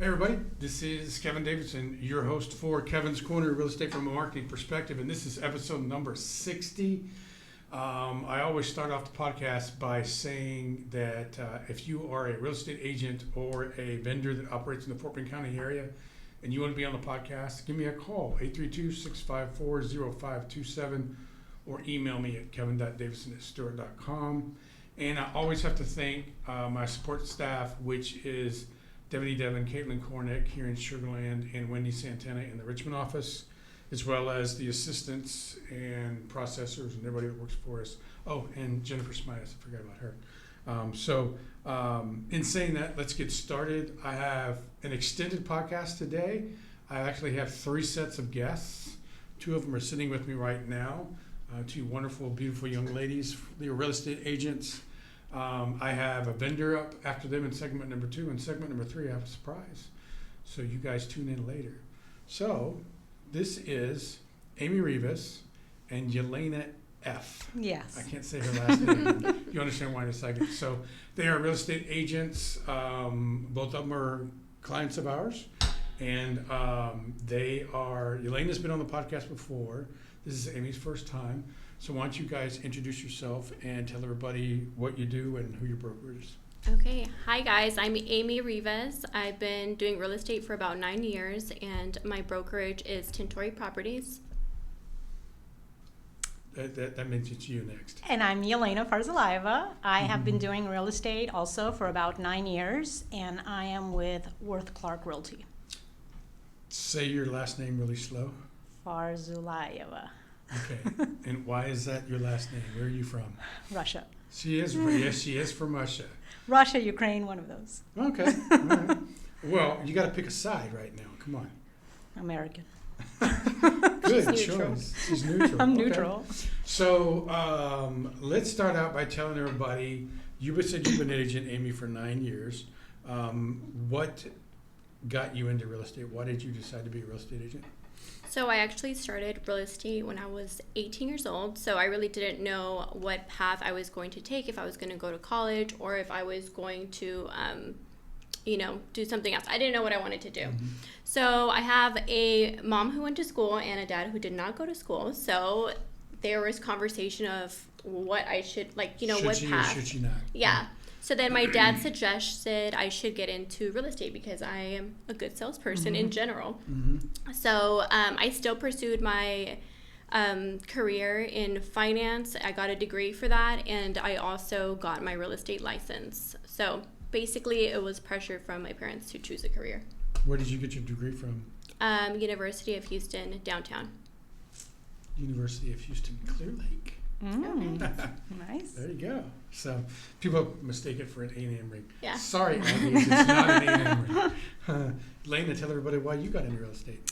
everybody, this is Kevin Davidson, your host for Kevin's Corner, Real Estate from a Marketing Perspective, and this is episode number 60. I always start off the podcast by saying that if you are a real estate agent or a vendor that operates in the Fort Bend County area and you want to be on the podcast, give me a call, 832-654-0527, or email me at kevin.davidson@stewart.com. And I always have to thank my support staff, which is Devin Caitlin Korner here in Sugar Land, and Wendy Santana in the Richmond office, as well as the assistants and processors and everybody that works for us. Oh, and Jennifer Smias, I forgot about her. In saying that, let's get started. I have an extended podcast today. I actually have 3 sets of guests. 2 of them are sitting with me right now. 2 wonderful, beautiful young ladies. They are real estate agents. I have a vendor up after them in segment number 2. And segment number 3, I have a surprise. So you guys tune in later. So this is Amy Rivas and Yelena F. Yes. I can't say her last name. You understand why in a second. So they are real estate agents. Both of them are clients of ours. And Yelena's been on the podcast before. This is Amy's first time. So why don't you guys introduce yourself and tell everybody what you do and who your broker is. Okay. Hi, guys. I'm Amy Rivas. I've been doing real estate for about 9 years, and my brokerage is Tintori Properties. That means it's you next. And I'm Yelena Farzullayeva. I have been doing real estate also for about 9 years, and I am with Worth Clark Realty. Say your last name really slow. Farzullayeva. Okay. And why is that your last name? Where are you from? Russia. Yes, she is from Russia. Russia, Ukraine, one of those. Okay. All right. Well, you got to pick a side right now. Come on. American. Good She's neutral. choice. She's neutral. I'm Okay. neutral. So let's start out by telling everybody, you said you've been an agent, Amy, for 9 years. What got you into real estate? Why did you decide to be a real estate agent? So I actually started real estate when I was 18 years old. So I really didn't know what path I was going to take, if I was going to go to college or if I was going to, do something else. I didn't know what I wanted to do. Mm-hmm. So I have a mom who went to school and a dad who did not go to school. So there was conversation of what I should, what path. Should she not? Yeah. So then my dad suggested I should get into real estate because I am a good salesperson in general. Mm-hmm. So I still pursued my career in finance. I got a degree for that, and I also got my real estate license. So basically it was pressure from my parents to choose a career. Where did you get your degree from? University of Houston, downtown. University of Houston, Clear Lake. Nice. There you go. So people mistake it for an A&M ring. Yeah. Sorry, Aggies, it's not an A&M ring. Lena, tell everybody why you got into real estate.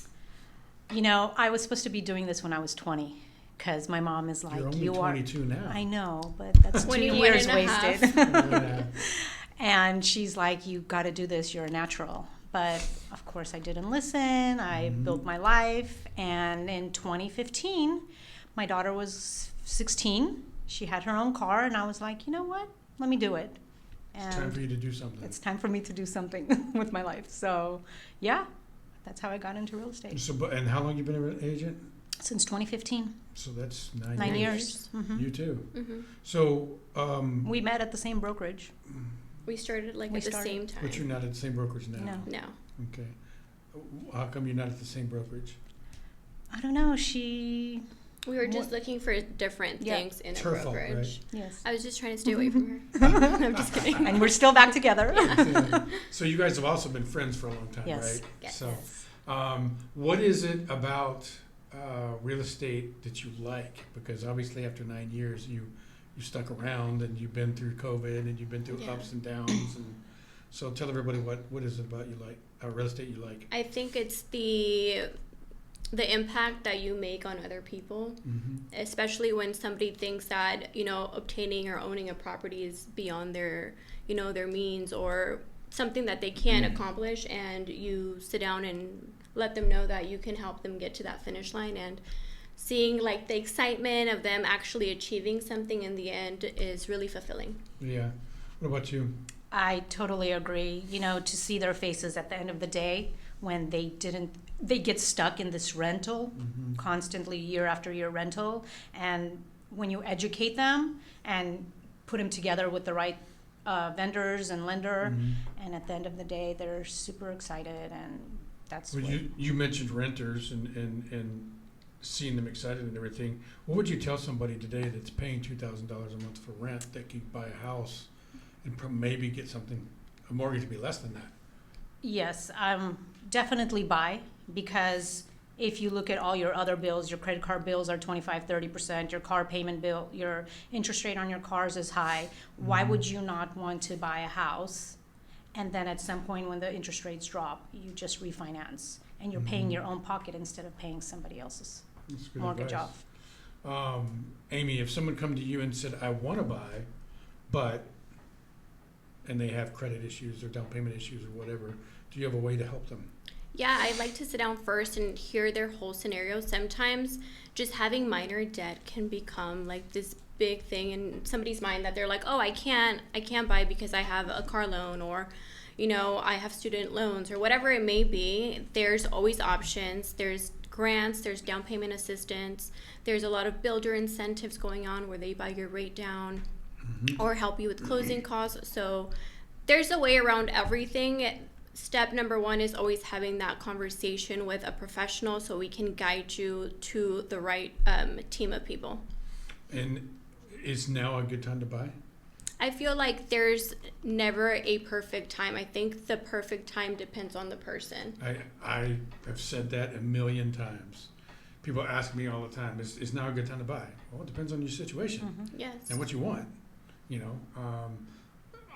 You know, I was supposed to be doing this when I was 20 because my mom is like, You're only 22 now. I know, but that's 2 21 years and a half. wasted. Yeah. And she's like, you got to do this. You're a natural. But of course I didn't listen. I built my life. And in 2015, my daughter was 16. She had her own car. And I was like, you know what? Let me do it. And It's time for you to do something. it's time for me to do something with my life. So, yeah, that's how I got into real estate. So, and how long you been an agent? Since 2015. So that's 9 9 years. years. Mhm. You too. Mm-hmm. So, We met at the same brokerage. We started at the same time. but you're not at the same brokerage now. No. No. Okay. How come you're not at the same brokerage? I don't know. We were just looking for different things in It's a her fault, brokerage. Yes. I was just trying to stay away from her. I'm just kidding. And we're still back together. Yeah. So you guys have also been friends for a long time, Yes. right? Yes. So, what is it about real estate that you like? Because obviously after 9 years, you stuck around and you've been through COVID and you've been through ups and downs. And so tell everybody what is it about you like, real estate you like? I think it's the impact that you make on other people, especially when somebody thinks that, obtaining or owning a property is beyond their means or something that they can't accomplish, and you sit down and let them know that you can help them get to that finish line, and seeing like the excitement of them actually achieving something in the end is really fulfilling. Yeah. What about you? I totally agree. You know, to see their faces at the end of the day when they get stuck in this rental, constantly year after year rental. And when you educate them and put them together with the right vendors and lender, and at the end of the day, they're super excited. And that's Well, you mentioned renters and seeing them excited and everything. What would you tell somebody today that's paying $2,000 a month for rent that can buy a house and maybe get a mortgage to be less than that? Yes, definitely buy, because if you look at all your other bills, your credit card bills are 25-30%, your car payment bill, your interest rate on your cars is high. Why would you not want to buy a house? And then at some point when the interest rates drop, you just refinance and you're paying your own pocket instead of paying somebody else's That's good mortgage advice. off. Amy, if someone come to you and said, I want to buy, and they have credit issues or down payment issues or whatever, do you have a way to help them? Yeah, I like to sit down first and hear their whole scenario. Sometimes just having minor debt can become like this big thing in somebody's mind that they're like, oh, I can't buy because I have a car loan, or I have student loans, or whatever it may be. There's always options. There's grants, there's down payment assistance. There's a lot of builder incentives going on where they buy your rate down or help you with closing costs. So there's a way around everything. Step number one is always having that conversation with a professional so we can guide you to the right team of people. And is now a good time to buy? I feel like there's never a perfect time. I think the perfect time depends on the person. I have said that a million times. People ask me all the time, is now a good time to buy? Well, it depends on your situation Yes. and what you want.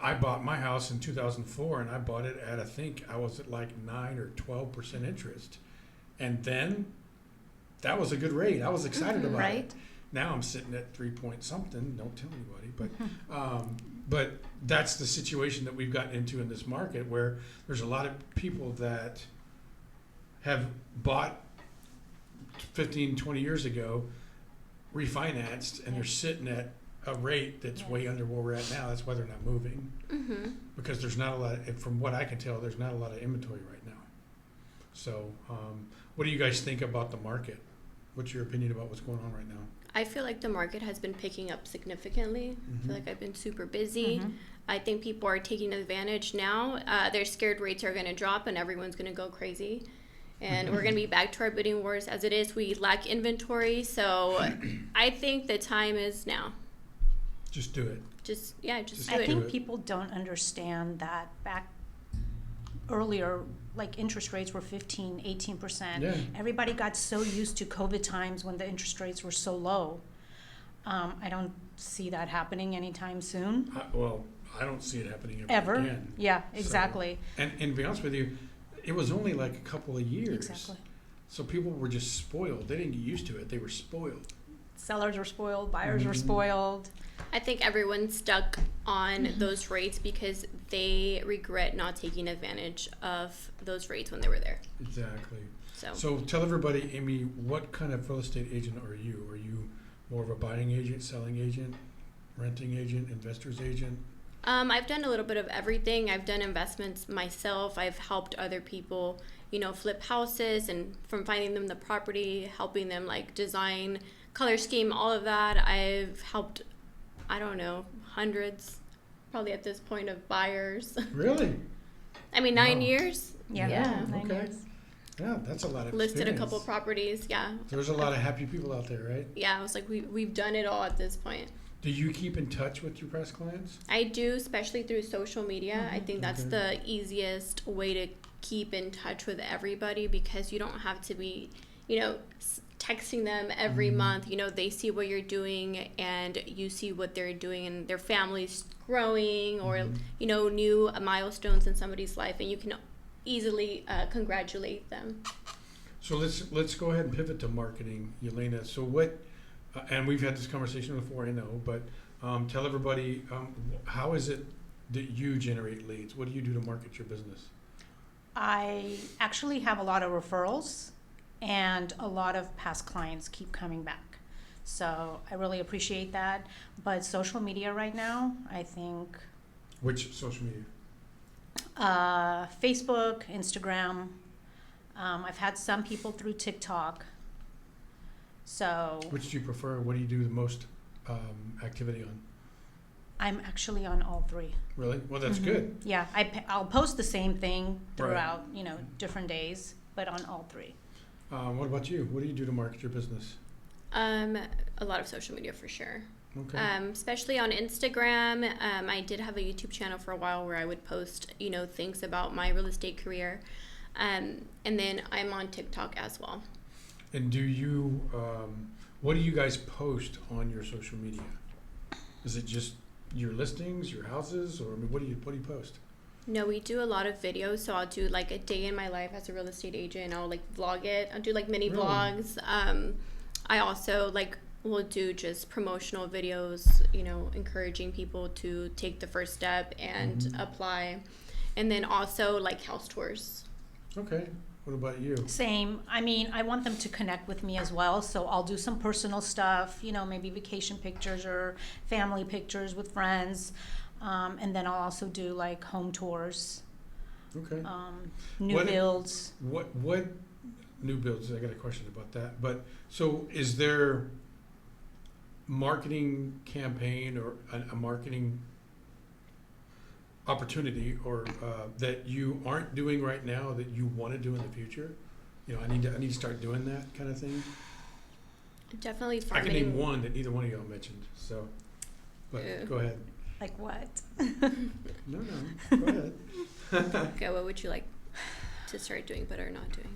I bought my house in 2004, and I bought it at, I think I was at like 9 or 12% interest. And then that was a good rate. I was excited about Right. it. Now I'm sitting at 3 point something. Don't tell anybody, but that's the situation that we've gotten into in this market, where there's a lot of people that have bought 15, 20 years ago, refinanced, and they're sitting at a rate that's way under where we're at now. That's why they're not moving, because there's not a lot. From what I can tell, there's not a lot of inventory right now. So, what do you guys think about the market? What's your opinion about what's going on right now? I feel like the market has been picking up significantly. I feel like I've been super busy. I think people are taking advantage now. They're scared rates are going to drop and everyone's going to go crazy. And we're going to be back to our bidding wars as it is. We lack inventory. So I think the time is now. Just do it. Just do I it. think people don't understand that back earlier, like interest rates were 15, 18%. Yeah. Everybody got so used to COVID times when the interest rates were so low. I don't see that happening anytime soon. I don't see it happening Ever. again. Yeah, exactly. So, and to be honest with you, it was only like a couple of years. Exactly. So people were just spoiled. They didn't get used to it. They were spoiled. Sellers were spoiled, buyers were spoiled. I think everyone's stuck on those rates because they regret not taking advantage of those rates when they were there. Exactly. So tell everybody, Amy, what kind of real estate agent are you? Are you more of a buying agent, selling agent, renting agent, investor's agent? I've done a little bit of everything. I've done investments myself. I've helped other people, flip houses, and from finding them the property, helping them like design, color scheme, all of that. I've helped, hundreds, probably at this point, of buyers. Really? I mean, 9 years. Yeah. Yeah. 9 Okay. years. Yeah, that's a lot of Listed a experience. couple properties. Yeah. There's a lot of happy people out there, right? Yeah. I was like, we've done it all at this point. Do you keep in touch with your past clients? I do, especially through social media. I think that's Okay. the easiest way to keep in touch with everybody, because you don't have to be, texting them every month. They see what you're doing and you see what they're doing, and their family's growing, or, new milestones in somebody's life, and you can easily congratulate them. So let's go ahead and pivot to marketing, Yelena. So what? And we've had this conversation before, I know, but tell everybody, how is it that you generate leads? What do you do to market your business? I actually have a lot of referrals, and a lot of past clients keep coming back. So I really appreciate that. But social media right now, I think, Which social media? Facebook, Instagram. I've had some people through TikTok. So Which do you prefer? What do you do the most activity on? I'm actually on all three. Really? Well, that's Mhm. good. Yeah, I'll post the same thing Right. throughout, different days, but on all three. What about you? What do you do to market your business? A lot of social media for sure. Okay. Especially on Instagram. I did have a YouTube channel for a while where I would post, things about my real estate career. And then I'm on TikTok as well. And do you, what do you guys post on your social media? Is it just your listings, your houses, or I mean, what do you post? No, we do a lot of videos. So I'll do like a day in my life as a real estate agent. I'll like vlog it. I'll do like mini Really? vlogs. I also will do just promotional videos, encouraging people to take the first step and Mhm. apply. And then also like house tours. Okay. What about you? Same. I mean, I want them to connect with me as well, so I'll do some personal stuff, maybe vacation pictures or family pictures with friends. And then I'll also do like home tours, Okay. new What- builds. What new builds? I got a question about that. But so is there marketing campaign or a marketing opportunity or that you aren't doing right now that you want to do in the future? I need to start doing that kind of thing. Definitely I farming. can name one that neither one of y'all mentioned. So, but Ew. go ahead. Like what? No, go ahead. Okay, what would you like to start doing but are not doing?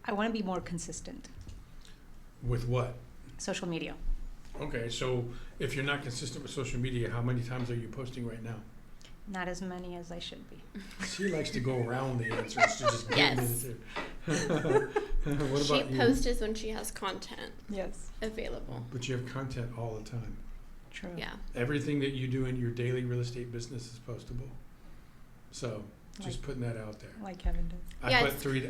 I want to be more consistent. With what? Social media. Okay, so if you're not consistent with social media, how many times are you posting right now? Not as many as I should be. She likes to go around the answers to just get Yes. into What She about you? posts when she has content Yes. available. But you have content all the time. True. Yeah. Everything that you do in your daily real estate business is postable. So just Like- putting that out there. Like Kevin does. Yeah,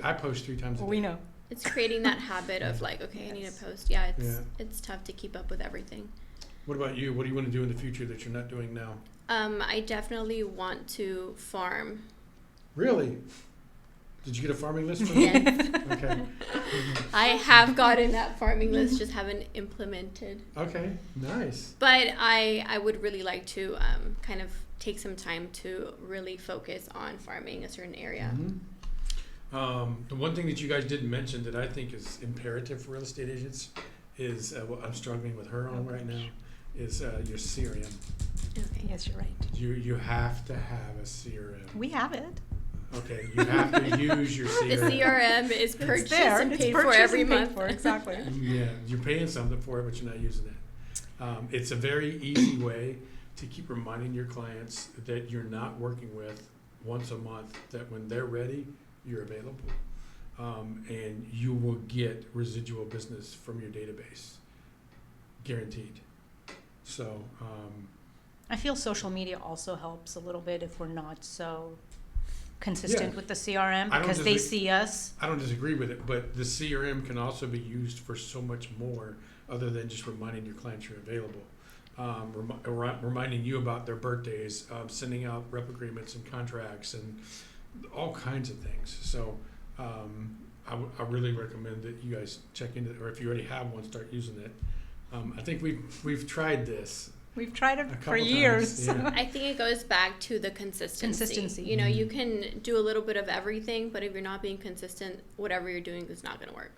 I post 3 times a day. We know. It's creating that habit of like, okay, I need Yes. to post. Yeah, Yeah. it's tough to keep up with everything. What about you? What do you want to do in the future that you're not doing now? I definitely want to farm. Really? Did you get a farming list from me? Yes. Okay. I have gotten that farming list, just haven't implemented. Okay. Nice. But I would really like to kind of take some time to really focus on farming a certain area. Mhm. The one thing that you guys didn't mention that I think is imperative for real estate agents is what I'm struggling with her on right now is your CRM. Okay. Yes, you're right. You have to have a CRM. We have it. Okay, you have to use your The CRM. CRM is purchased and It's paid for purchased every and paid month. for, exactly. Yeah, you're paying something for it, but you're not using it. It's a very easy way to keep reminding your clients that you're not working with once a month, that when they're ready, you're available. And you will get residual business from your database, guaranteed. So, I feel social media also helps a little bit if we're not so consistent Yeah. with the CRM I don't because they disagree. see us. I don't disagree with it, but the CRM can also be used for so much more other than just reminding your clients you're available. Reminding you about their birthdays, sending out rep agreements and contracts and all kinds of things. So I really recommend that you guys check into it, or if you already have one, start using it. I think we've tried this We've tried it a for couple times, years. yeah. I think it goes back to the consistency. Consistency. You know, you can do a little bit of everything, but if you're not being consistent, whatever you're doing is not going to work.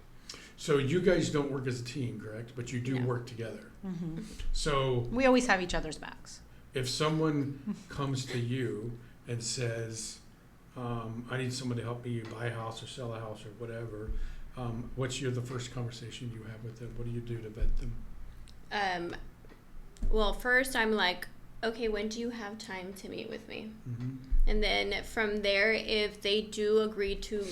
So you guys don't work as a team, correct? But you do No. work together. Mhm. So We always have each other's backs. if someone comes to you and says, I need someone to help me buy a house or sell a house or whatever, what's the first conversation you have with them? What do you do to vet them? Well, first I'm like, okay, when do you have time to meet with me? Mm-hmm. And then from there, if they do agree to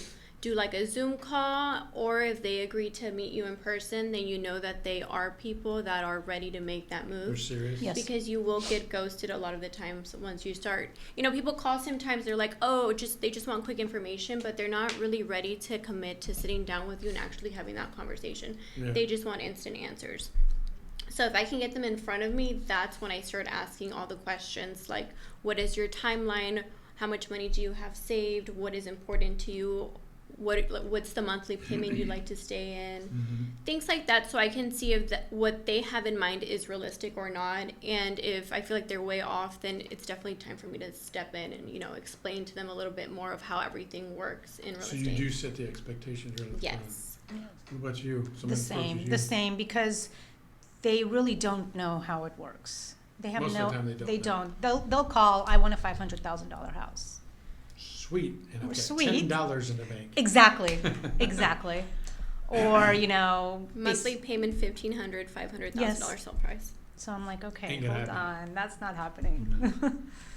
do like a Zoom call, or if they agree to meet you in person, then you know that they are people that are ready to make that They're move. serious? Yes. Because you will get ghosted a lot of the times once you start. You know, people call sometimes, they're like, oh, they just want quick information, but they're not really ready to commit to sitting down with you and actually having that conversation. Yeah. They just want instant answers. So if I can get them in front of me, that's when I start asking all the questions like, what is your timeline? how much money do you have saved, what is important to you, what's the monthly payment you'd like to stay in, things like that, so I can see if what they have in mind is realistic or not. And if I feel like they're way off, then it's definitely time for me to step in and, you know, explain to them a little bit more of how everything works in real estate. So you do set the expectations early on. Yes. What about you? The same, because they really don't know how it works. They have Most of the time they don't. They'll call, I want a $500,000 house. Sweet. And I've got Sweet. $10 in the bank. Exactly. Or, you know, Monthly payment $1,500, $500,000 Yes. sell price. So I'm like, okay, Ain't gonna hold happen. on, that's not happening.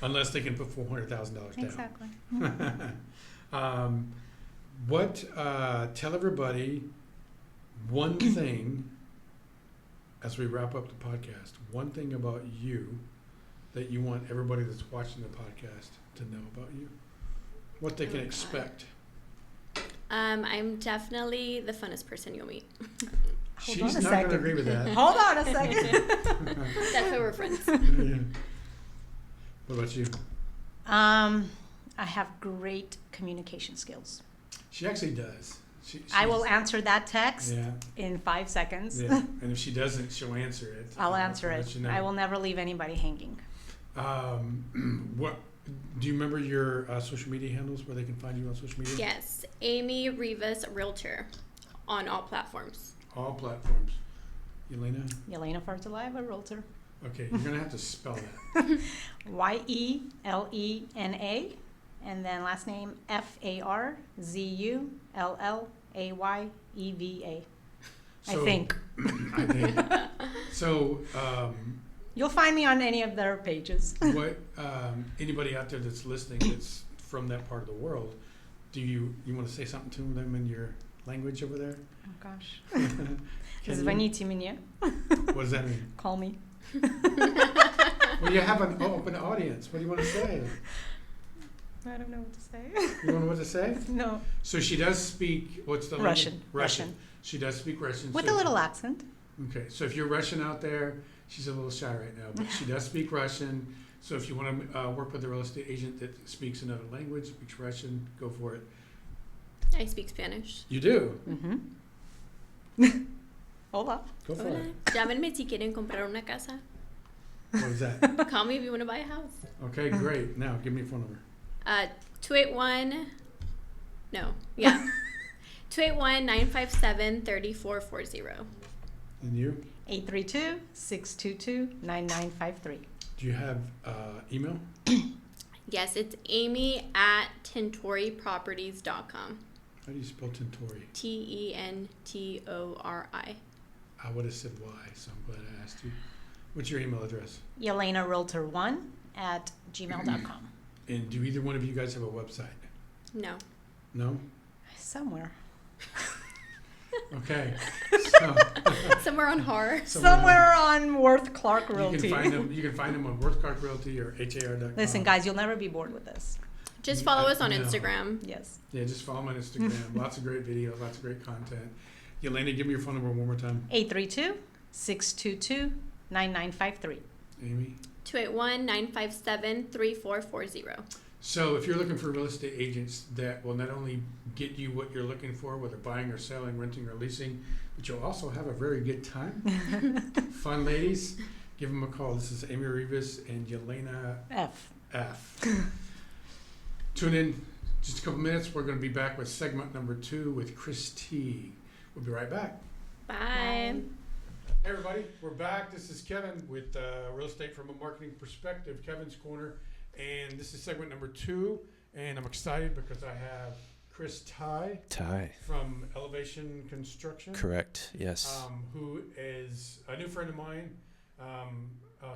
Unless they can put $400,000 down. Exactly. Tell everybody one thing as we wrap up the podcast, one thing about you that you want everybody that's watching the podcast to know about you. What they can expect. I'm definitely the funnest person you'll meet. She's not going to agree with that. Hold on a second. That's why we're friends. Yeah. What about you? I have great communication skills. She actually does. I will answer that text Yeah. in 5 seconds. Yeah. And if she doesn't, she'll answer it. I'll answer let it. you know. I will never leave anybody hanging. What do you remember your social media handles where they can find you on social media? Yes, Amy Rivas Realtor on all platforms. All platforms. Yelena? Yelena Farzullayeva, Realtor. Okay, you're gonna have to spell that. Yelena, and then last name Farzullayeva. I think. I think. So, You'll find me on any of their pages. what anybody out there that's listening that's from that part of the world, do you want to say something to them in your language over there? Oh gosh. Can you? Звоните мне. What does that mean? Call me. Well, you have an open audience. What do you want to say? I don't know what to say. You don't know what to say? No. So she does speak, what's the Russian. language? Russian. She does speak Russian. With so a little accent. Okay, so if you're Russian out there, she's a little shy right now, but she does speak Russian. So if you want to work with a real estate agent that speaks another language, speaks Russian, go for it. I speak Spanish. You do? Mm-hmm. Hola. Go for Hola. it. Llámenme si quieren comprar una casa. What was that? Call me if you want to buy a house. Okay, great. Now, give me a phone number. 281-957-3440. And you? 832-622-9953. Do you have email? Yes, it's amy@tentoriproperties.com. How do you spell Tentori? Tentori. I would have said why, so I'm glad I asked you. What's your email address? YelenaRealtor1@gmail.com. And do either one of you guys have a website? No. No? Somewhere. Okay. So, Somewhere on horror. Somewhere on Worth Clark Realty. You can find them on Worth Clark Realty or har.com. Listen, guys, you'll never be bored with this. Just follow us on No. Instagram. Yes. Yeah, just follow them on Instagram. Lots of great videos, lots of great content. Yelena, give me your phone number one more time. 832-622-9953. Amy? 281-957-3440. So if you're looking for real estate agents that will not only get you what you're looking for, whether buying or selling, renting or leasing, but you'll also have a very good time. Fun ladies, give them a call. This is Amy Rivas and Yelena F. Tune in just a couple minutes. We're going to be back with segment number 2 with Chris T. We'll be right back. Bye. Hey everybody, we're back. This is Kevin with Real Estate from a Marketing Perspective, Kevin's Corner. And this is segment number 2. And I'm excited because I have Chris Tighe from Elevation Construction. Correct, yes. Who is a new friend of mine,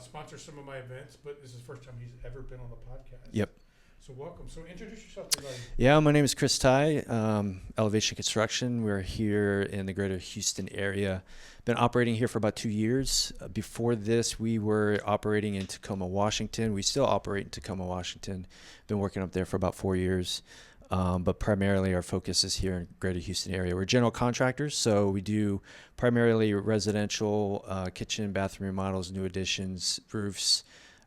sponsors some of my events, but this is the first time he's ever been on the podcast. Yep. So welcome. So introduce yourself to everybody. Yeah, my name is Chris Tighe, Elevation Construction. We're here in the greater Houston area. Been operating here for about 2 years. Before this, we were operating in Tacoma, Washington. We still operate in Tacoma, Washington. Been working up there for about 4 years. But primarily our focus is here in greater Houston area. We're general contractors, so we do primarily residential kitchen, bathroom remodels, new additions, roofs,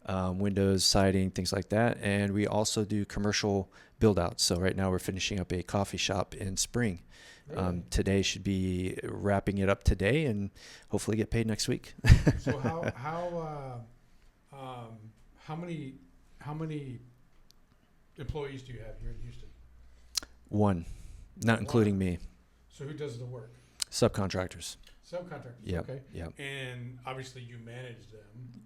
windows, siding, things like that. And we also do commercial build outs. So right now we're finishing up a coffee shop in Spring. Really? Today should be wrapping it up today and hopefully get paid next week. So how many employees do you have here in Houston? One, not including me. So who does the work? Subcontractors. Subcontractors. Yep. Okay. Yep. And obviously you manage them.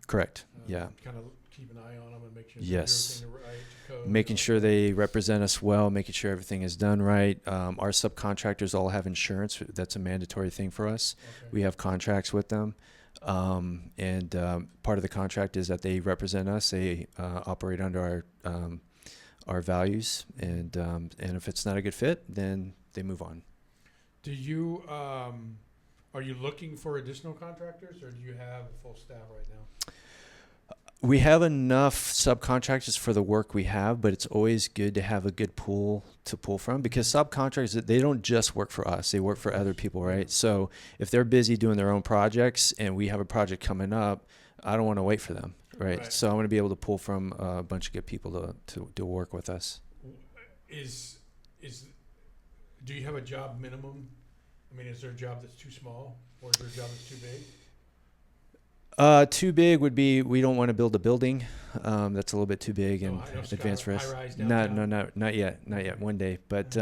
Correct. Yeah. Kind of keep an eye on them and make sure they Yes. do everything right to code. Making sure they represent us well, making sure everything is done right. Our subcontractors all have insurance. That's a mandatory thing for us. Okay. We have contracts with them. And part of the contract is that they represent us. They operate under our values. And if it's not a good fit, then they move on. Do you are you looking for additional contractors, or do you have a full staff right now? We have enough subcontractors for the work we have, but it's always good to have a good pool to pull from, because subcontractors, they don't just work for us, they work for other people, right? So if they're busy doing their own projects and we have a project coming up, I don't want to wait for them, right? So I want to be able to pull from a bunch of good people to work with us. Do you have a job minimum? I mean, is there a job that's too small, or is there a job that's too big? Too big would be, we don't want to build a building. That's a little bit too big and advanced for us. Not yet. One day, but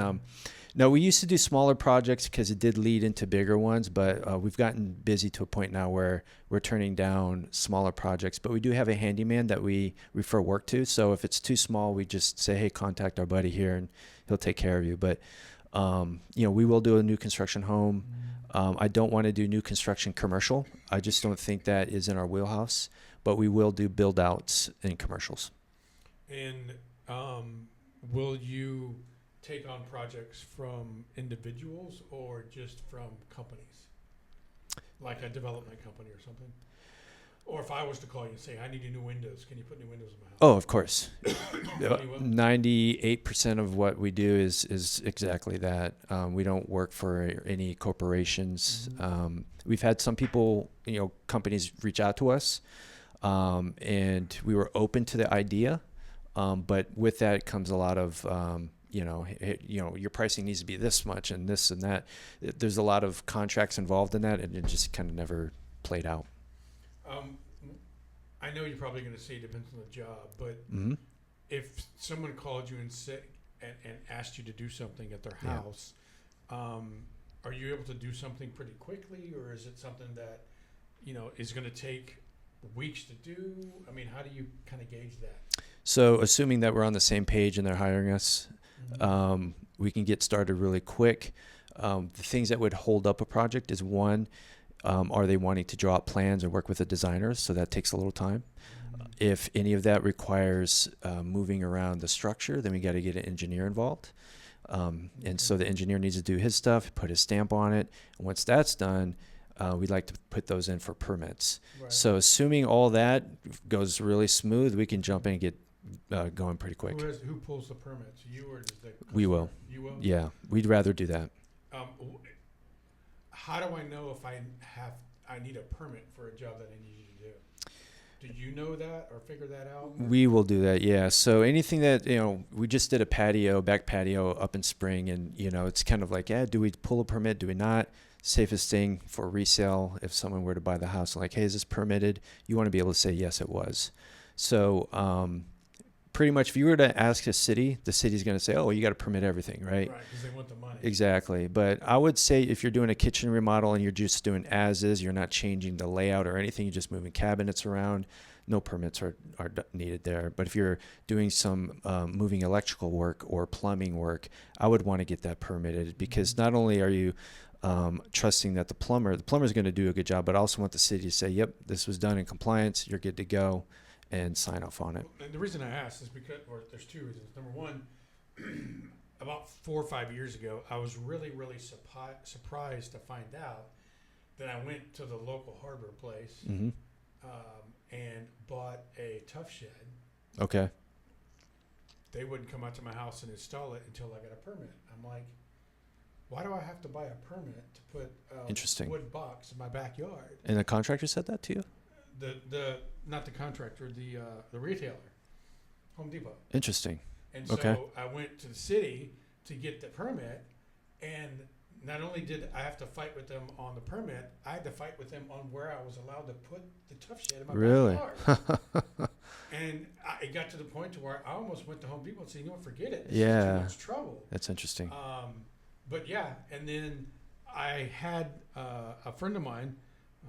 no, we used to do smaller projects because it did lead into bigger ones. But we've gotten busy to a point now where we're turning down smaller projects. But we do have a handyman that we refer work to. So if it's too small, we just say, hey, contact our buddy here, and he'll take care of you. But we will do a new construction home. I don't want to do new construction commercial. I just don't think that is in our wheelhouse, but we will do build outs in commercials. And will you take on projects from individuals or just from companies, like a development company or something? Or if I was to call you and say, I need new windows, can you put new windows in my house? Oh, of course. 98% of what we do is exactly that. We don't work for any corporations. Mm-hmm. We've had some people, companies reach out to us, and we were open to the idea. But with that comes a lot of, your pricing needs to be this much and this and that. There's a lot of contracts involved in that, and it just kind of never played out. I know you're probably going to say it depends on the job, but if someone called you and asked you to do something at their house, are you able to do something pretty quickly, or is it something that is going to take weeks to do? I mean, how do you kind of gauge that? So assuming that we're on the same page and they're hiring us, we can get started really quick. The things that would hold up a project is, one, are they wanting to draw up plans and work with a designer? So that takes a little time. If any of that requires moving around the structure, then we got to get an engineer involved. And so the engineer needs to do his stuff, put his stamp on it. And once that's done, we'd like to put those in for permits. Right. So assuming all that goes really smooth, we can jump in and get going pretty quick. Who pulls the permits? You or does the customer? We will. You will? Yeah, we'd rather do that. How do I know if I need a permit for a job that I need you to do? Do you know that or figure that out? We will do that, yeah. So anything that, we just did a back patio up in Spring, and, it's kind of like, do we pull a permit? Do we not? Safest thing for resale, if someone were to buy the house, like, hey, is this permitted? You want to be able to say, yes, it was. So pretty much if you were to ask the city's going to say, oh, you got to permit everything, right? Right, because they want the money. Exactly. But I would say if you're doing a kitchen remodel and you're just doing as is, you're not changing the layout or anything, you're just moving cabinets around, no permits are needed there. But if you're doing some moving electrical work or plumbing work, I would want to get that permitted, because not only are you trusting that the plumber's going to do a good job, but I also want the city to say, yep, this was done in compliance, you're good to go, and sign off on it. And the reason I asked is because, there's two reasons. Number one, about 4 or 5 years ago, I was really, really surprised to find out that I went to the local hardware place and bought a tough shed. Okay. They wouldn't come out to my house and install it until I got a permit. I'm like, why do I have to buy a permit to put a wood box in my backyard? And the contractor said that to you? the not the contractor, the retailer, Home Depot. Interesting. And so Okay. I went to the city to get the permit, and not only did I have to fight with them on the permit, I had to fight with them on where I was allowed to put the tough shed in my Really? backyard. And it got to the point to where I almost went to Home Depot and said, you know what, forget it. This is Yeah. too much trouble. That's interesting. But yeah, and then I had a friend of mine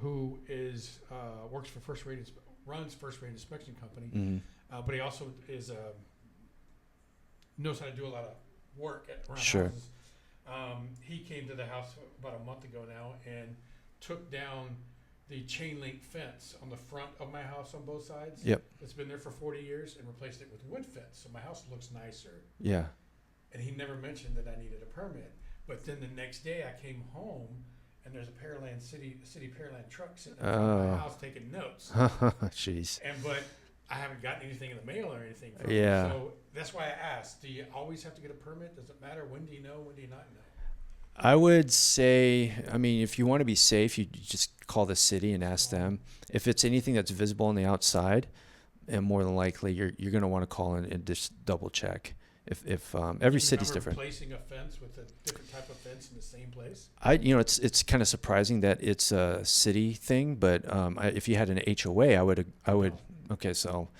who is works for runs First Rate Inspection Company, Mhm. but he also is knows how to do a lot of work around Sure. houses. He came to the house about a month ago now and took down the chain link fence on the front of my house on both sides. Yep. It's been there for 40 years and replaced it with wood fence, so my house looks nicer. Yeah. And he never mentioned that I needed a permit. But then the next day I came home and there's a Pearland city Pearland truck sitting in front of my Oh. house taking notes. Jeez. But I haven't gotten anything in the mail or anything from Yeah. him. So that's why I asked, do you always have to get a permit? Does it matter? When do you know? When do you not know? I would say, I mean, if you want to be safe, you just call the city and ask them. If it's anything that's visible on the outside, and more than likely you're going to want to call in and just double check. If every Do you city's remember different. Replacing a fence with a different type of fence in the same place? It's kind of surprising that it's a city thing, but if you had an HOA, I would. Okay, so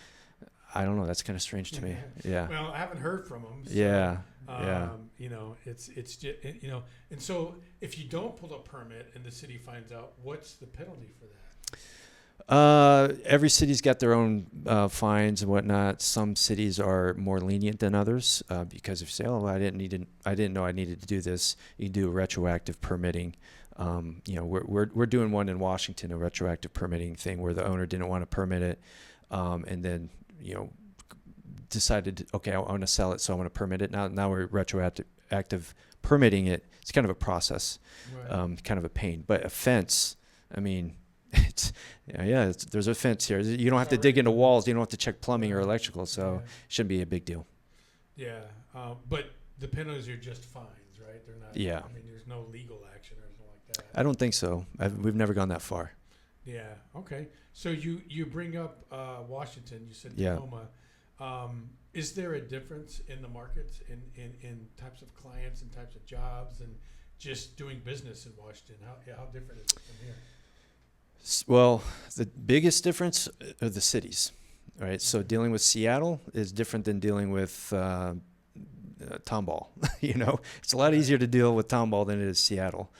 I don't know. That's kind of strange to me. Yeah. Well, I haven't heard from him. So, Yeah. Yeah. You know, it's just, you know, and so if you don't pull a permit and the city finds out, what's the penalty for that? Every city's got their own fines and whatnot. Some cities are more lenient than others because if you say, "Oh, I didn't know I needed to do this," you can do a retroactive permitting. We're doing one in Washington, a retroactive permitting thing where the owner didn't want to permit it, and then decided, okay, I want to sell it, so I want to permit it. Now we're retroactive permitting it. It's kind of a process, Right. kind of a pain. But a fence, I mean. There's a fence here. You don't have to dig into walls. You don't have to check plumbing or electrical, so Yeah. it shouldn't be a big deal. Yeah, but the penalties are just fines, right? They're not. Yeah. I mean, there's no legal action or anything like that. I don't think so. We've never gone that far. Yeah. Okay. So you bring up Washington. You said Yeah. Tacoma. Is there a difference in the markets in types of clients and types of jobs and just doing business in Washington? How different is it from here? Well, the biggest difference are the cities, right? So dealing with Seattle is different than dealing with Tomball. It's a lot easier to deal with Tomball than it is Seattle.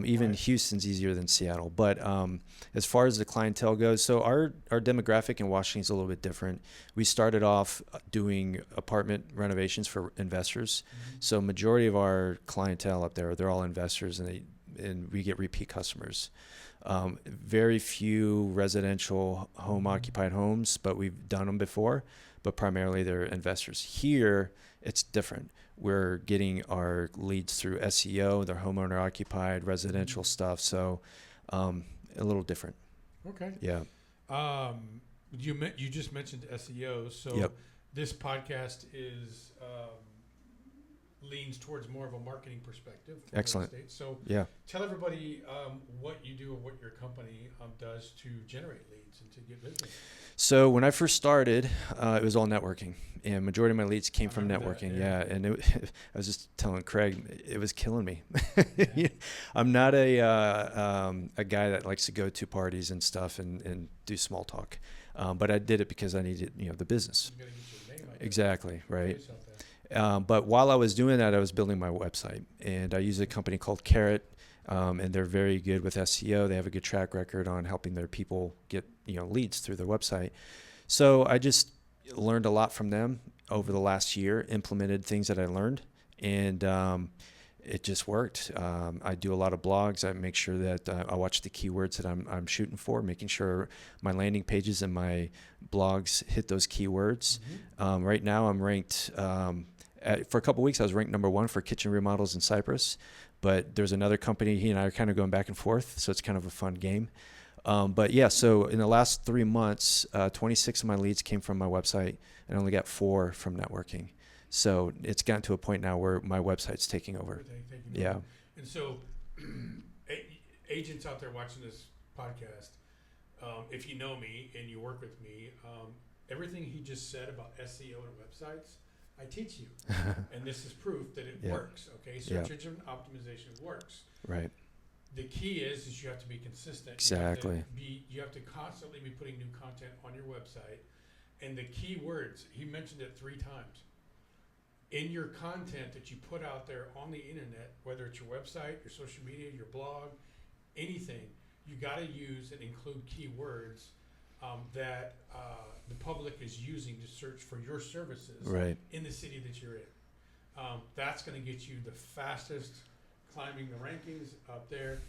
Even Right. Houston's easier than Seattle. But as far as the clientele goes, so our demographic in Washington is a little bit different. We started off doing apartment renovations for investors. Mm-hmm. So majority of our clientele up there, they're all investors, and we get repeat customers. Very few residential home occupied homes, but we've done them before, but primarily they're investors. Here, it's different. We're getting our leads through SEO, they're homeowner occupied residential stuff. So, a little different. Okay. Yeah. You just mentioned SEO, so Yep. this podcast is leans towards more of a marketing perspective. for real Excellent. estate. So Yeah. tell everybody what you do or what your company does to generate leads and to get business. So when I first started, it was all networking, and majority of my leads came I from remember that, networking. yeah. Yeah, and I was just telling Craig, it was killing me. Yeah. I'm not a guy that likes to go to parties and stuff and do small talk, but I did it because I needed the business. You gotta get your name out there. Exactly, right. Place out there. But while I was doing that, I was building my website, and I use a company called Carrot, and they're very good with SEO. They have a good track record on helping their people get leads through their website. So I just learned a lot from them over the last year, implemented things that I learned, and it just worked. I do a lot of blogs. I make sure that I watch the keywords that I'm shooting for, making sure my landing pages and my blogs hit those keywords. Mm-hmm. Right now, I'm ranked. For a couple of weeks, I was ranked number 1 for kitchen remodels in Cyprus, but there's another company. He and I are kind of going back and forth, so it's kind of a fun game. But yeah, so in the last 3 months, 26 of my leads came from my website, and I only got 4 from networking. So it's gotten to a point now where my website's taking over. Thank you. Yeah. And so, agents out there watching this podcast, if you know me and you work with me, everything he just said about SEO and websites, I teach you. And this is proof that it Yeah. works, okay? Search engine optimization works. Right. The key is you have to be consistent. Exactly. You have to constantly be putting new content on your website. And the key words, he mentioned it 3 times. In your content that you put out there on the internet, whether it's your website, your social media, your blog, anything, you got to use and include keywords that the public is using to search for your services Right. in the city that you're in. That's going to get you the fastest climbing the rankings up there.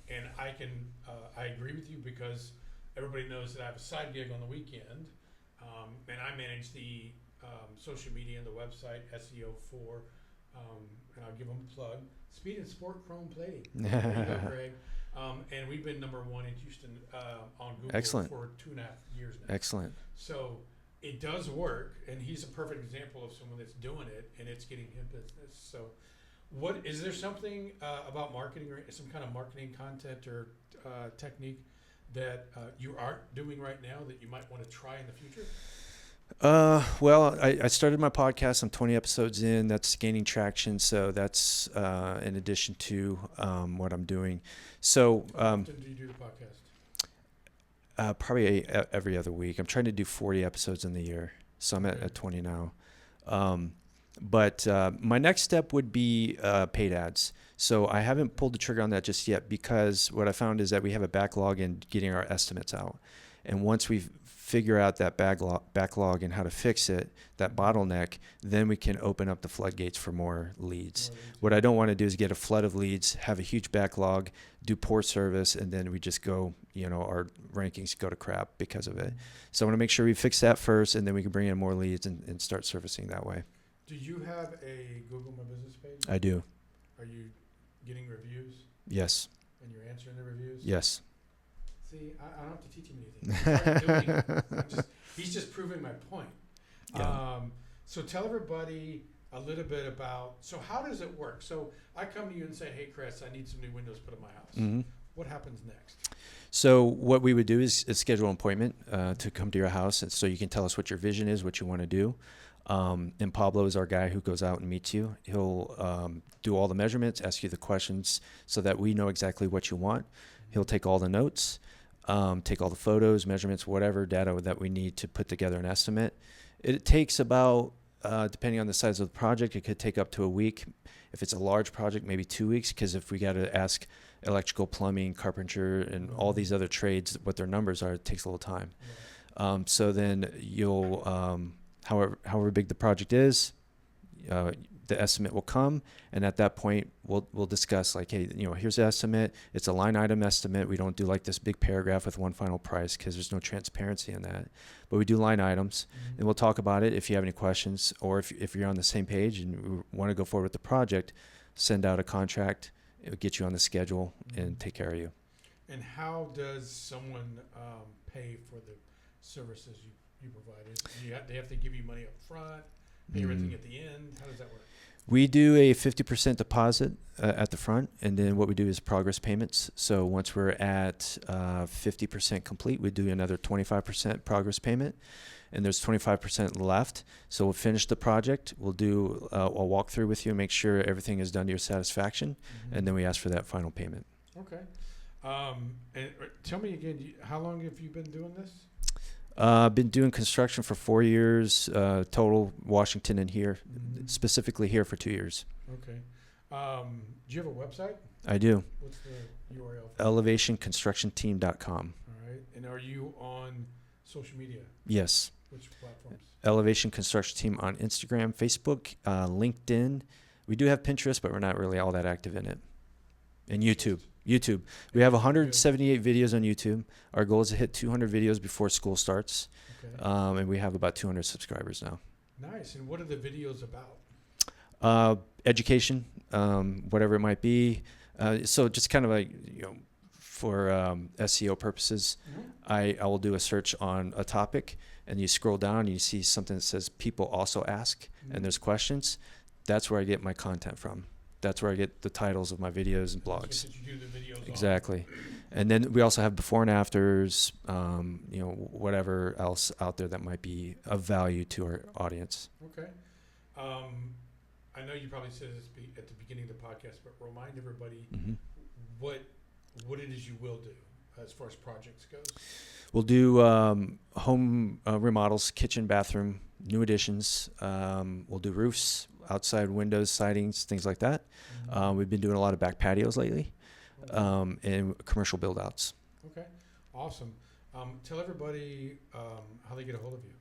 And I agree with you because everybody knows that I have a side gig on the weekend, and I manage the social media and the website SEO for, and I'll give them a plug, Speed and Sport Chrome Plating. There you go, Greg. And we've been #1 in Houston on Google Excellent. for 2.5 years now. Excellent. So it does work, and he's a perfect example of someone that's doing it, and it's getting him business. So, what is there something about marketing or some kind of marketing content or technique that you aren't doing right now that you might want to try in the future? Well, I started my podcast. I'm 20 episodes in. That's gaining traction. So that's in addition to what I'm doing. So How often do you do the podcast? probably every other week. I'm trying to do 40 episodes in the year. So I'm at 20 now. But my next step would be paid ads. So I haven't pulled the trigger on that just yet because what I found is that we have a backlog in getting our estimates out. And once we figure out that backlog and how to fix it, that bottleneck, then we can open up the floodgates for more leads. What I don't want to do is get a flood of leads, have a huge backlog, do poor service, and then we just go, our rankings go to crap because of it. So I want to make sure we fix that first, and then we can bring in more leads and start servicing that way. Do you have a Google My Business page? I do. Are you getting reviews Yes. and you're answering the reviews? Yes. See, I don't have to teach him anything. He's already doing it. He's just proving my point. Yeah. So tell everybody a little bit about, so how does it work? So I come to you and say, hey, Chris, I need some new windows put in my house. Mm-hmm. What happens next? So what we would do is schedule an appointment to come to your house, and so you can tell us what your vision is, what you want to do. And Pablo is our guy who goes out and meets you. He'll do all the measurements, ask you the questions so that we know exactly what you want. He'll take all the notes, take all the photos, measurements, whatever data that we need to put together an estimate. It takes about, depending on the size of the project, it could take up to a week. If it's a large project, maybe 2 weeks, because if we got to ask electrical, plumbing, carpenter, and all these other trades what their numbers are, it takes a little time. So then you'll, however big the project is, the estimate will come, and at that point we'll discuss like, hey, here's the estimate. It's a line item estimate. We don't do like this big paragraph with one final price because there's no transparency in that. But we do line items, and we'll talk about it if you have any questions, or if you're on the same page and want to go forward with the project, send out a contract. It'll get you on the schedule and take care of you. And how does someone pay for the services you provided? They have to give you money up front, pay everything at the end? How does that work? We do a 50% deposit at the front, and then what we do is progress payments. So once we're at 50% complete, we do another 25% progress payment, and there's 25% left. So we'll finish the project. We'll do a walkthrough with you and make sure everything is done to your satisfaction, and then we ask for that final payment. Okay. And tell me again, how long have you been doing this? I've been doing construction for 4 years, total, Washington and here, specifically here for 2 years. Okay. Do you have a website? I do. What's the URL? ElevationConstructionTeam.com. All right. And are you on social media? Yes. Which platforms? Elevation Construction Team on Instagram, Facebook, LinkedIn. We do have Pinterest, but we're not really all that active in it. And YouTube. We have 178 videos on YouTube. Our goal is to hit 200 videos before school starts. Okay. And we have about 200 subscribers now. Nice. And what are the videos about? Education, whatever it might be. So just kind of like, for SEO purposes, I will do a search on a topic, and you scroll down and you see something that says people also ask, and there's questions. That's where I get my content from. That's where I get the titles of my videos and blogs. That you do the videos Exactly. And then we also have before and afters, whatever else out there that might be of value to our audience. Okay. I know you probably said this at the beginning of the podcast, but remind everybody what it is you will do as far as projects goes. We'll do home remodels, kitchen, bathroom, new additions. We'll do roofs, outside windows, sidings, things like that. We've been doing a lot of back patios lately, and commercial build-outs. Okay, awesome. Tell everybody how they get a hold of you.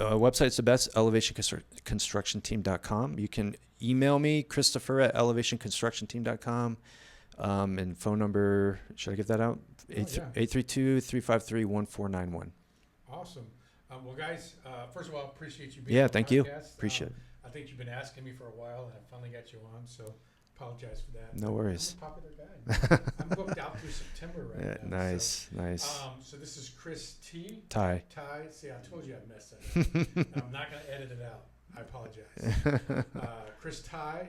Website's the best, elevationconstructionteam.com. You can email me, Christopher at elevationconstructionteam.com. And phone number, should I give that out? 832-353-1491. Awesome. Well, guys, first of all, appreciate you being on the podcast. Thank you. Appreciate it. I think you've been asking me for a while, and I finally got you on, so apologize for that. No worries. I'm a popular guy. I'm booked out through September right now. Nice. So this is Chris T. Tighe. See, I told you I'd mess that up. I'm not going to edit it out. I apologize. Chris Tighe,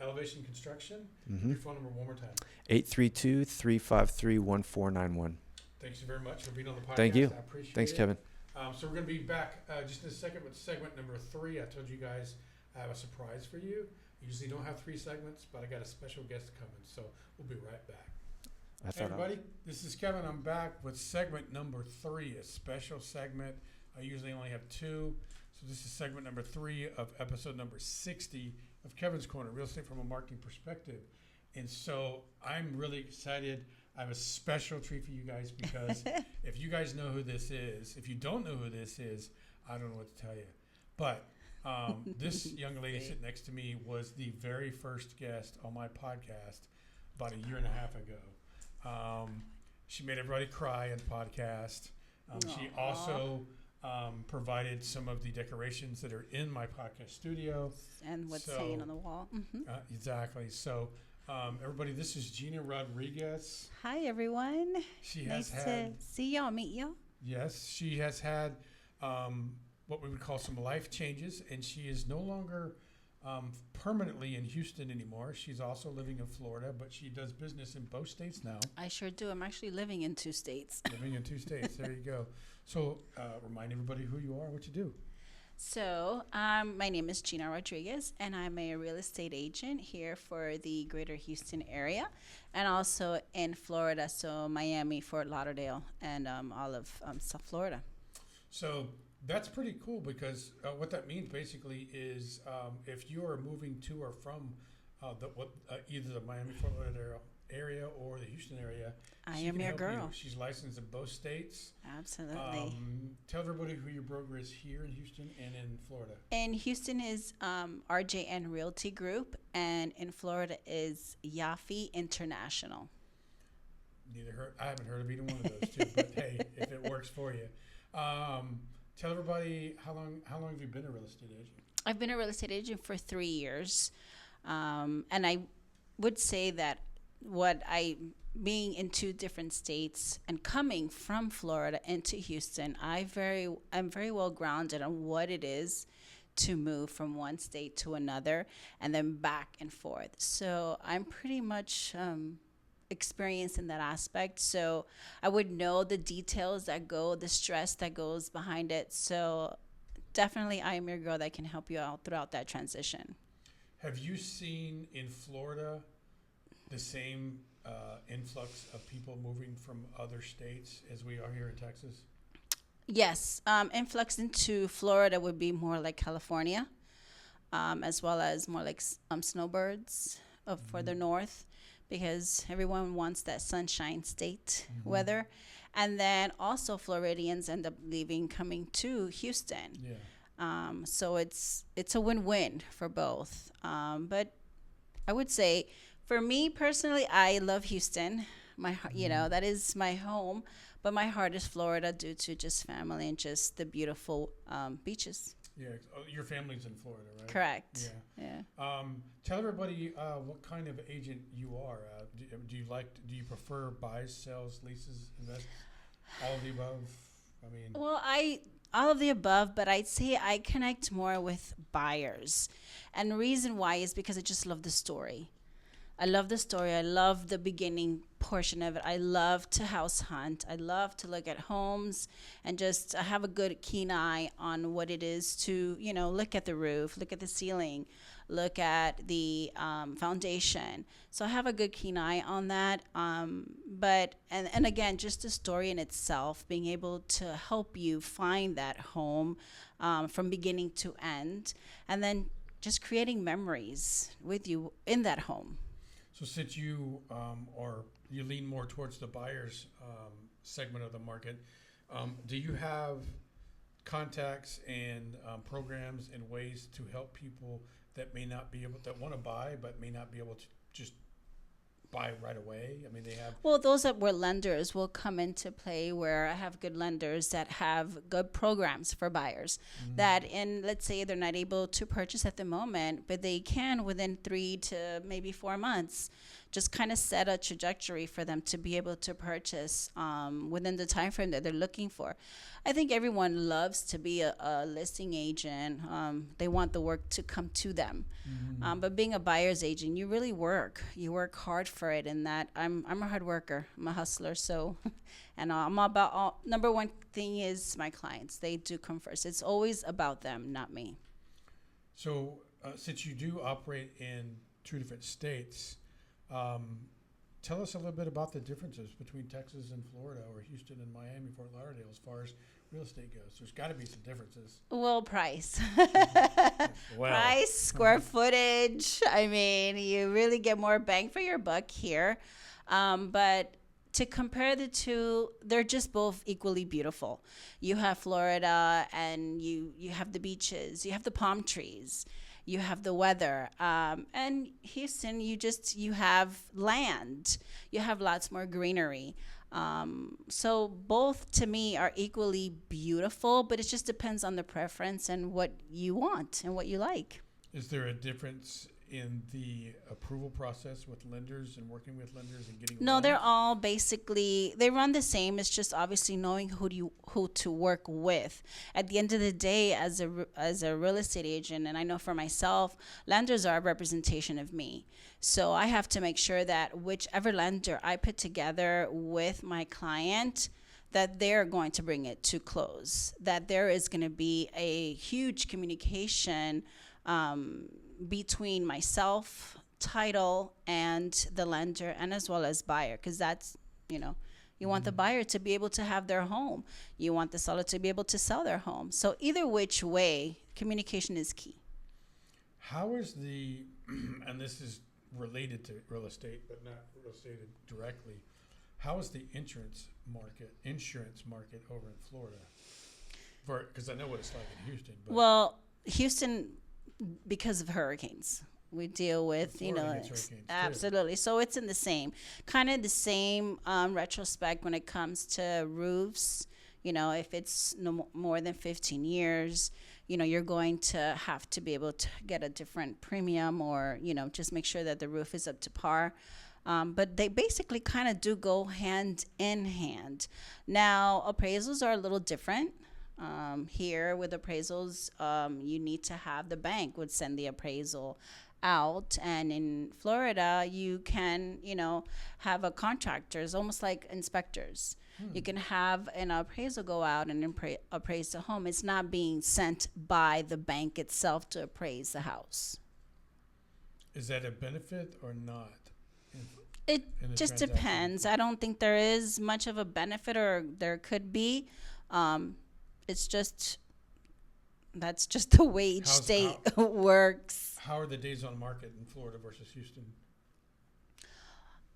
Elevation Construction. Your phone number one more time. 832-353-1491. Thanks very much for being on the podcast. Thank you. I appreciate it. Thanks, Kevin. So we're going to be back just in a second with segment number 3. I told you guys I have a surprise for you. I usually don't have 3 segments, but I got a special guest coming, so we'll be right back. Hey everybody, this is Kevin. I'm back with segment number 3, a special segment. I usually only have 2. So this is segment number 3 of episode number 60 of Kevin's Corner, Real Estate from a Marketing Perspective. And so I'm really excited. I have a special treat for you guys because if you guys know who this is, if you don't know who this is, I don't know what to tell you. But this young lady sitting next to me was the very first guest on my podcast about a year and a half ago. She made everybody cry in the podcast. She also provided some of the decorations that are in my podcast studio. And what's hanging on the wall. Exactly. So, everybody, this is Gina Rodriguez. Hi, everyone. Nice to see y'all, meet y'all. Yes, she has had what we would call some life changes, and she is no longer permanently in Houston anymore. She's also living in Florida, but she does business in both states now. I sure do. I'm actually living in 2 states. Living in 2 states. There you go. So remind everybody who you are, what you do. So my name is Gina Rodriguez, and I'm a real estate agent here for the greater Houston area and also in Florida, so Miami, Fort Lauderdale, and all of South Florida. So that's pretty cool because what that means basically is if you are moving to or from either the Miami, Fort Lauderdale area or the Houston area, I am your girl. She's licensed in both states. Absolutely. Tell everybody who your broker is here in Houston and in Florida. In Houston is RJN Realty Group, and in Florida is Yafi International. I haven't heard of either one of those two, but hey, if it works for you. Tell everybody how long have you been a real estate agent? I've been a real estate agent for 3 years, and I would say that being in 2 different states and coming from Florida into Houston, I'm very well grounded on what it is to move from one state to another and then back and forth. So I'm pretty much experienced in that aspect. So I would know the details the stress that goes behind it. So definitely I am your girl that can help you out throughout that transition. Have you seen in Florida the same influx of people moving from other states as we are here in Texas? Yes. Influx into Florida would be more like California, as well as more like snowbirds of further north, because everyone wants that sunshine state weather. And then also Floridians end up coming to Houston. Yeah. So it's a win-win for both. But I would say, for me personally, I love Houston. That is my home. But my heart is Florida due to just family and just the beautiful beaches. Yeah, your family's in Florida, right? Correct. Yeah. Tell everybody what kind of agent you are. Do you prefer buys, sells, leases, invest, all of the above? Well, all of the above, but I'd say I connect more with buyers, and the reason why is because I just love the story. I love the story. I love the beginning portion of it. I love to house hunt. I love to look at homes and just I have a good keen eye on what it is to, look at the roof, look at the ceiling, look at the foundation. So I have a good keen eye on that. And again, just the story in itself, being able to help you find that home from beginning to end, and then just creating memories with you in that home. So since you you lean more towards the buyers segment of the market, do you have contacts and programs and ways to help people that may not be able that want to buy but may not be able to just buy right away? I mean, they have. Well, those that were lenders will come into play where I have good lenders that have good programs for buyers that let's say they're not able to purchase at the moment, but they can within 3 to maybe 4 months just kind of set a trajectory for them to be able to purchase within the time frame that they're looking for. I think everyone loves to be a listing agent. They want the work to come to them. But being a buyer's agent, you really work. You work hard for it. And that I'm a hard worker. I'm a hustler. So, and I'm about number one thing is my clients. They do come first. It's always about them, not me. So since you do operate in 2 different states, tell us a little bit about the differences between Texas and Florida, or Houston and Miami, Fort Lauderdale, as far as real estate goes. There's got to be some differences. Well, price. Well. Price, square footage. I mean, you really get more bang for your buck here. But to compare the two, they're just both equally beautiful. You have Florida and you have the beaches, you have the palm trees, you have the weather. And Houston, you have land. You have lots more greenery. So both to me are equally beautiful, but it just depends on the preference and what you want and what you like. Is there a difference in the approval process with lenders and working with lenders and getting No, loans? they're all basically, they run the same. It's just obviously knowing who to work with. At the end of the day, as a real estate agent, and I know for myself, lenders are a representation of me. So I have to make sure that whichever lender I put together with my client, that they're going to bring it to close, that there is going to be a huge communication between myself, title, and the lender, and as well as buyer, because that's, you want the buyer to be able to have their home. You want the seller to be able to sell their home. So either which way, communication is key. How is and this is related to real estate, but not real estate directly, how is the insurance market over in Florida? Because I know what it's like in Houston. But Well, Houston, because of hurricanes, we deal with, Florida gets hurricanes, too. absolutely. So it's in the same retrospect when it comes to roofs. If it's no more than 15 years, you're going to have to be able to get a different premium, or, just make sure that the roof is up to par. But they basically kind of do go hand in hand. Now, appraisals are a little different. Here with appraisals, you need to have the bank would send the appraisal out, and in Florida you can have a contractors, almost like inspectors. You can have an appraisal go out and appraise the home. It's not being sent by the bank itself to appraise the house. Is that a benefit or not? It just depends. I don't think there is much of a benefit, or there could be. It's just that's just the way each state works. How are the days on market in Florida versus Houston?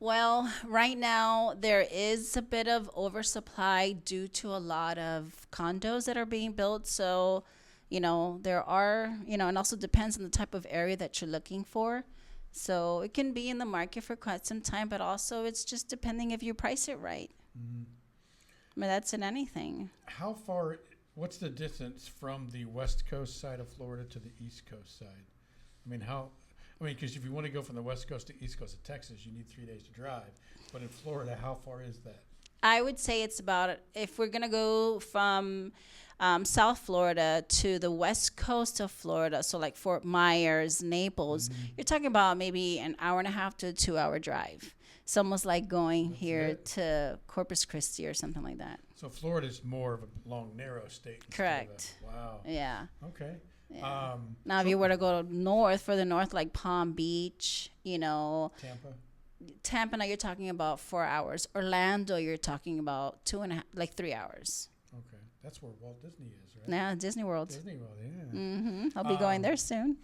Well, right now there is a bit of oversupply due to a lot of condos that are being built. So, there are, and also depends on the type of area that you're looking for. So it can be in the market for quite some time, but also it's just depending if you price it right. I mean, that's in anything. What's the distance from the West Coast side of Florida to the East Coast side? Because if you want to go from the West Coast to East Coast of Texas, you need 3 days to drive. But in Florida, how far is that? I would say it's about, if we're going to go from South Florida to the west coast of Florida, so like Fort Myers, Naples, you're talking about maybe an hour and a half to a 2 hour drive. It's almost like going here it. to Corpus Christi or something like that. So Florida's more of a long, narrow state. instead of Correct. Wow. Yeah. Okay. Yeah. Now, if you were to go north, further north, like Palm Beach, Tampa. Tampa, now you're talking about 4 hours. Orlando, you're talking about 3 hours. Okay. That's where Walt Disney is, right? Now, Disney World. Disney World, yeah. I'll be going there soon.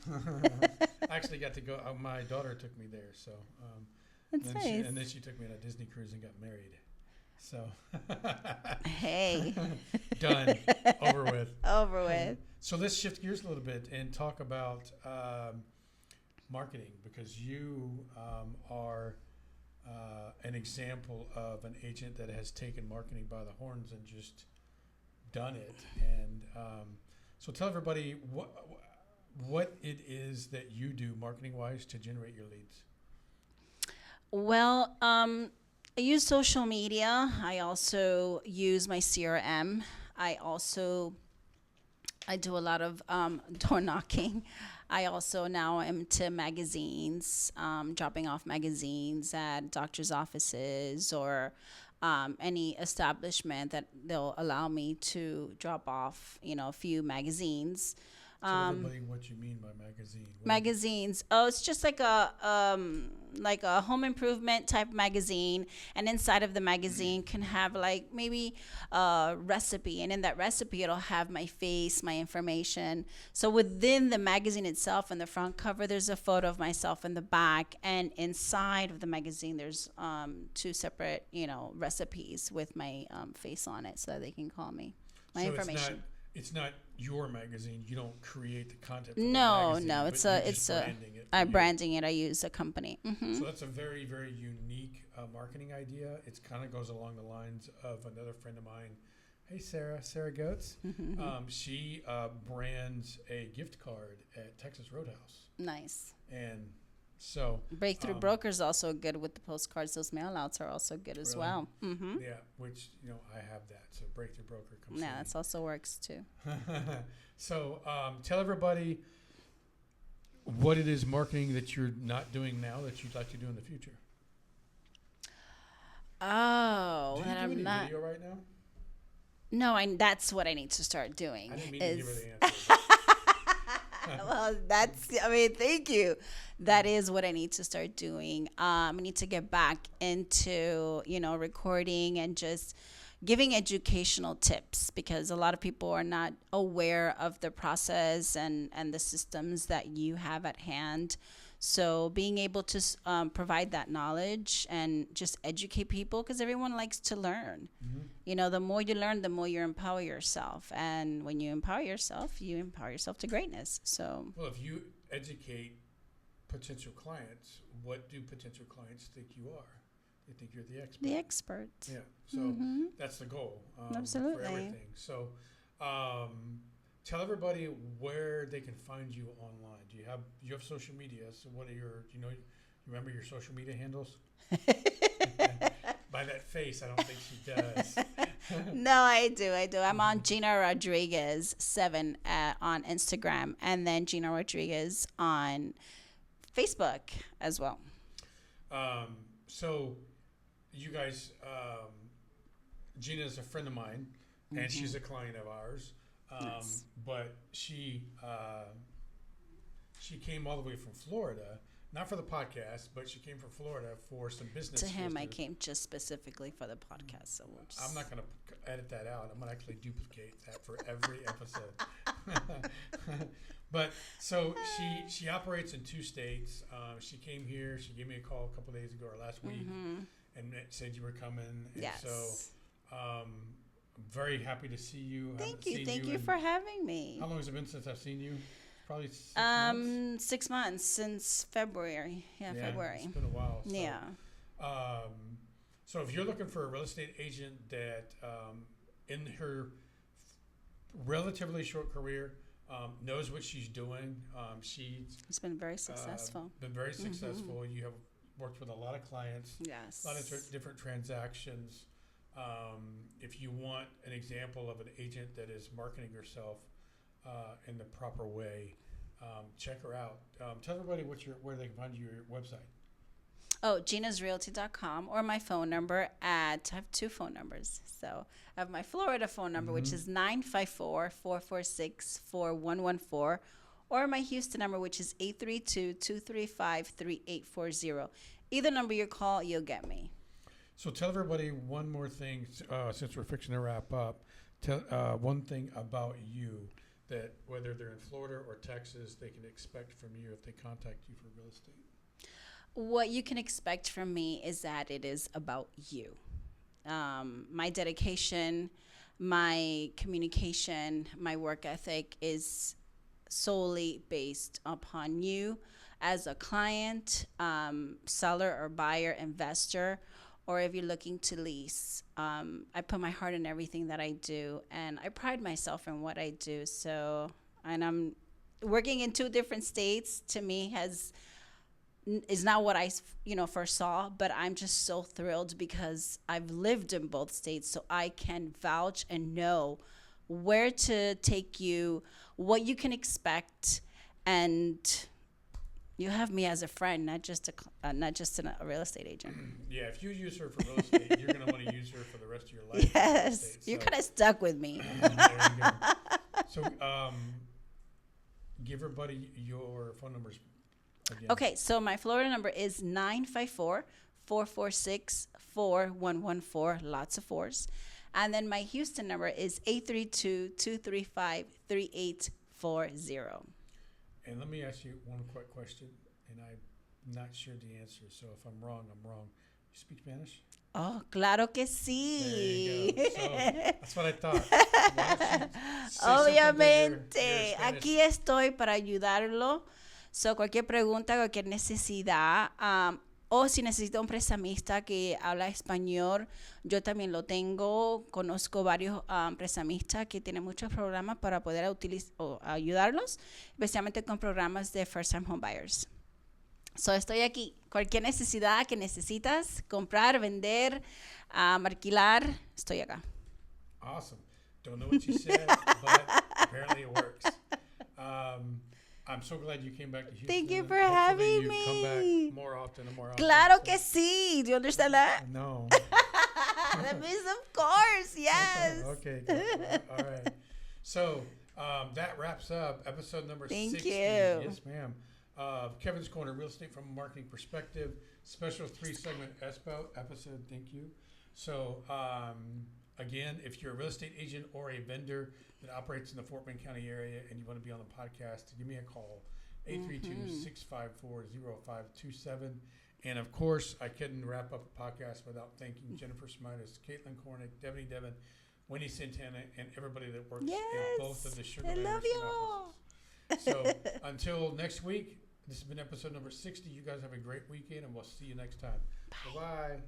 I actually got to go. My daughter took me there, so. That's and nice. then she took me on a Disney cruise and got married. So. Hey. Done. Over with. Over with. So let's shift gears a little bit and talk about marketing, because you are an example of an agent that has taken marketing by the horns and just done it. And so tell everybody what it is that you do marketing-wise to generate your leads. Well, I use social media. I also use my CRM. I do a lot of door knocking. I also now am to magazines, dropping off magazines at doctor's offices or any establishment that they'll allow me to drop off, a few magazines. Tell everybody what you mean by magazine. Magazines. Oh, it's just like a home improvement type magazine, and inside of the magazine can have like maybe a recipe, and in that recipe it'll have my face, my information. So within the magazine itself, in the front cover, there's a photo of myself in the back, and inside of the magazine there's 2 separate recipes with my face on it, so that they can call me. My information. It's not your magazine. You don't create the content. For No, the magazine, it's branding it. I'm branding it. I use a company. Mm-hmm. So that's a very, very unique marketing idea. It kind of goes along the lines of another friend of mine. Hey, Sarah Goetz. She brands a gift card at Texas Roadhouse. Nice. And so Breakthrough Brokers also good with the postcards. Those mail outs are also good as really? well. Mm-hmm. Yeah, which I have that. So Breakthrough Broker comes. Yeah, that also works too. So tell everybody what it is marketing that you're not doing now that you'd like to do in the future. Oh, Do you that do I'm any not. video right now? No, that's what I need to start doing. I didn't mean to give her is the answer. well, thank you. That is what I need to start doing. I need to get back into, recording and just giving educational tips, because a lot of people are not aware of the process and the systems that you have at hand. So being able to provide that knowledge and just educate people, because everyone likes to learn. Mm-hmm. The more you learn, the more you empower yourself. And when you empower yourself to greatness. So, Well, if you educate potential clients, what do potential clients think you are? They think you're the expert. the expert. Yeah. So that's the goal. Absolutely. For everything. So tell everybody where they can find you online. Do you have social media? So what are you remember your social media handles? By that face, I don't think she does. No, I do. I'm on Gina Rodriguez 7 on Instagram, and then Gina Rodriguez on Facebook as well. So you guys, Gina is a friend of mine, and she's a client of ours. Nice. But she came all the way from Florida, not for the podcast, but she came from Florida for some business. To him, I came just specifically for the podcast. So we'll just... I'm not going to edit that out. I'm going to actually duplicate that for every episode. But so she operates in 2 states. She came here. She gave me a call a couple days ago or last week, and said you were coming. And Yes. So I'm very happy to see you. Thank you for having me. How long has it been since I've seen you? Probably 6 months. 6 months since February. Yeah, February. It's been a while. So, Yeah. So if you're looking for a real estate agent that in her relatively short carear knows what she's doing, It's been very successful. Been very successful. You have worked with a lot of clients, Yes. a lot of different transactions. If you want an example of an agent that is marketing herself in the proper way, check her out. Tell everybody where they can find your website. Oh, GinasRealty.com, or my phone number I have two phone numbers. So I have my Florida phone number, which is 954-446-4114, or my Houston number, which is 832-235-3840. Either number you call, you'll get me. So tell everybody one more thing, since we're fixing to wrap up. Tell one thing about you that whether they're in Florida or Texas, they can expect from you if they contact you for real estate. What you can expect from me is that it is about you. My dedication, my communication, my work ethic is solely based upon you as a client, seller or buyer, investor, or if you're looking to lease. I put my heart in everything that I do, and I pride myself in what I do. So, and I'm working in 2 different states. To me, is not what I first saw, but I'm just so thrilled because I've lived in both states, so I can vouch and know where to take you, what you can expect, and you have me as a friend, not just a real estate agent. Yeah, if you use her for real estate, you're going to want to use her for the rest of your life. Yes, you're kind of stuck with me. There you go. So, give everybody your phone numbers again. Okay, so my Florida number is 954-446-4114, lots of fours. And then my Houston number is 832-235-3840. And let me ask you one quick question, and I'm not sure the answer, so if I'm wrong, I'm wrong. You speak Spanish? Oh, claro que sí. There you go. So, that's what I thought. Why don't you say Obviamente, something to your Spanish? aquí estoy para ayudarlo. So, cualquier pregunta, cualquier necesidad, o si necesita un prestamista que habla español, yo también lo tengo. Conozco varios prestamistas que tienen muchos programas para poder ayudarlos, especialmente con programas de first time home buyers. So, estoy aquí. Cualquier necesidad que necesitas, comprar, vender, alquilar, estoy acá. Awesome. Don't know what you said, but apparently it works. I'm so glad you came back to Houston. Thank you for Hopefully having you me. come back more often and more often. Claro que sí. Do you understand that? No. That means of course, yes. Okay. Good. All right. So that wraps up episode number Thank 60. you. Yes, ma'am. Kevin's Corner, real estate from a marketing perspective. Special 3-segment episode. Thank you. So again, if you're a real estate agent or a vendor that operates in the Fort Bend County area and you want to be on the podcast, give me a call, 832-654-0527. And of course, I couldn't wrap up a podcast without thanking Jennifer Smitis, Caitlin Kornick, Debbie Devon, Wendy Santana, and everybody that works in both of the Sugar I Land love Michigan y'all. offices. So until next week, this has been episode number 60. You guys have a great weekend, and we'll see you next time. Bye-bye.